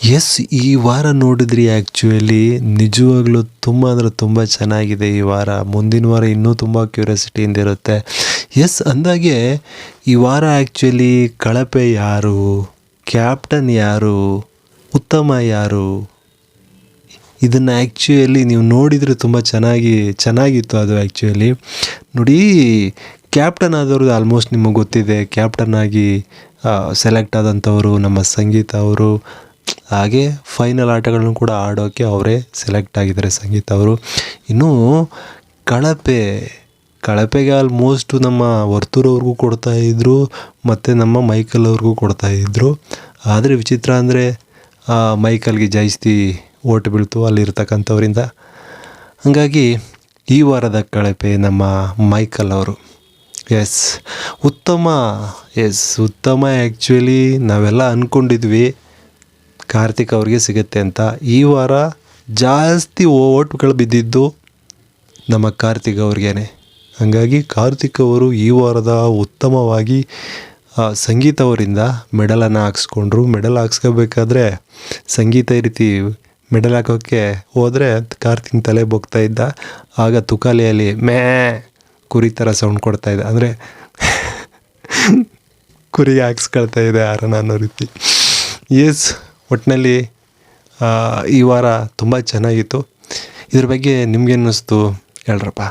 S, ಈ ವಾರ ನೋಡಿದ್ರಿ ಆ್ಯಕ್ಚುಲಿ ನಿಜವಾಗ್ಲೂ ತುಂಬ ಅಂದರೆ ತುಂಬ ಚೆನ್ನಾಗಿದೆ ಈ ವಾರ. ಮುಂದಿನ ವಾರ ಇನ್ನೂ ತುಂಬ ಕ್ಯೂರಿಯಾಸಿಟಿಯಿಂದ ಇರುತ್ತೆ. ಎಸ್, ಅಂದಾಗೆ ಈ ವಾರ ಆ್ಯಕ್ಚುಲಿ ಕಳಪೆ ಯಾರು, ಕ್ಯಾಪ್ಟನ್ ಯಾರು, ಉತ್ತಮ ಯಾರು, ಇದನ್ನು ಆ್ಯಕ್ಚುಲಿ ನೀವು ನೋಡಿದರೆ ತುಂಬ ಚೆನ್ನಾಗಿತ್ತು ಅದು. ಆ್ಯಕ್ಚುಲಿ ನೋಡಿ, ಕ್ಯಾಪ್ಟನ್ ಆದವ್ರದ್ದು ಆಲ್ಮೋಸ್ಟ್ ನಿಮಗೆ ಗೊತ್ತಿದೆ. ಕ್ಯಾಪ್ಟನ್ ಆಗಿ ಸೆಲೆಕ್ಟ್ ಆದಂಥವರು ನಮ್ಮ ಸಂಗೀತ ಅವರು. ಹಾಗೆ ಫೈನಲ್ ಆಟಗಳನ್ನು ಕೂಡ ಆಡೋಕ್ಕೆ ಅವರೇ ಸೆಲೆಕ್ಟ್ ಆಗಿದ್ದಾರೆ, ಸಂಗೀತ ಅವರು. ಇನ್ನು ಕಳಪೆಗೆ ಆಲ್ಮೋಸ್ಟು ನಮ್ಮ ವರ್ತೂರವ್ರಿಗೂ ಕೊಡ್ತಾಯಿದ್ರು ಮತ್ತು ನಮ್ಮ ಮೈಕಲ್ ಅವ್ರಿಗೂ ಕೊಡ್ತಾಯಿದ್ರು. ಆದರೆ ವಿಚಿತ್ರ ಅಂದರೆ ಮೈಕಲ್ಗೆ ಜಾಸ್ತಿ ಓಟ್ ಬೀಳ್ತು ಅಲ್ಲಿರ್ತಕ್ಕಂಥವ್ರಿಂದ. ಹಾಗಾಗಿ ಈ ವಾರದ ಕಳಪೆ ನಮ್ಮ ಮೈಕಲ್ ಅವರು. ಉತ್ತಮ ಆ್ಯಕ್ಚುಲಿ ನಾವೆಲ್ಲ ಅಂದ್ಕೊಂಡಿದ್ವಿ ಕಾರ್ತಿಕ್ ಅವ್ರಿಗೆ ಸಿಗುತ್ತೆ ಅಂತ. ಈ ವಾರ ಜಾಸ್ತಿ ಓಟ್ಗಳು ಬಿದ್ದಿದ್ದು ನಮ್ಮ ಕಾರ್ತಿಕ್ ಅವ್ರಿಗೇನೆ. ಹಾಗಾಗಿ ಕಾರ್ತಿಕ್ ಅವರು ಈ ವಾರದ ಉತ್ತಮವಾಗಿ ಸಂಗೀತ ಅವರಿಂದ ಮೆಡಲನ್ನು ಹಾಕ್ಸ್ಕೊಂಡ್ರು. ಮೆಡಲ್ ಹಾಕ್ಸ್ಕೋಬೇಕಾದ್ರೆ ಸಂಗೀತ ಈ ರೀತಿ ಮೆಡಲ್ ಹಾಕೋಕ್ಕೆ ಹೋದರೆ ಕಾರ್ತಿಕ್ ತಲೆ ಬೊಗ್ತಾ ಇದ್ದ. ಆಗ ತುಕಾಲಿಯಲ್ಲಿ ಕುರಿ ಥರ ಸೌಂಡ್ ಕೊಡ್ತಾಯಿದ್ದ, ಅಂದರೆ ಕುರಿಗೆ ಹಾಕ್ಸ್ಕೊಳ್ತಾ ಇದೆ ಯಾರನ್ನ ಅನ್ನೋ ರೀತಿ. ಒಟ್ಟಿನಲ್ಲಿ ಈ ವಾರ ತುಂಬ ಚೆನ್ನಾಗಿತ್ತು. ಇದ್ರ ಬಗ್ಗೆ ನಿಮ್ಗೇನು ಅನ್ನಿಸ್ತು ಹೇಳ್ರಪ್ಪ.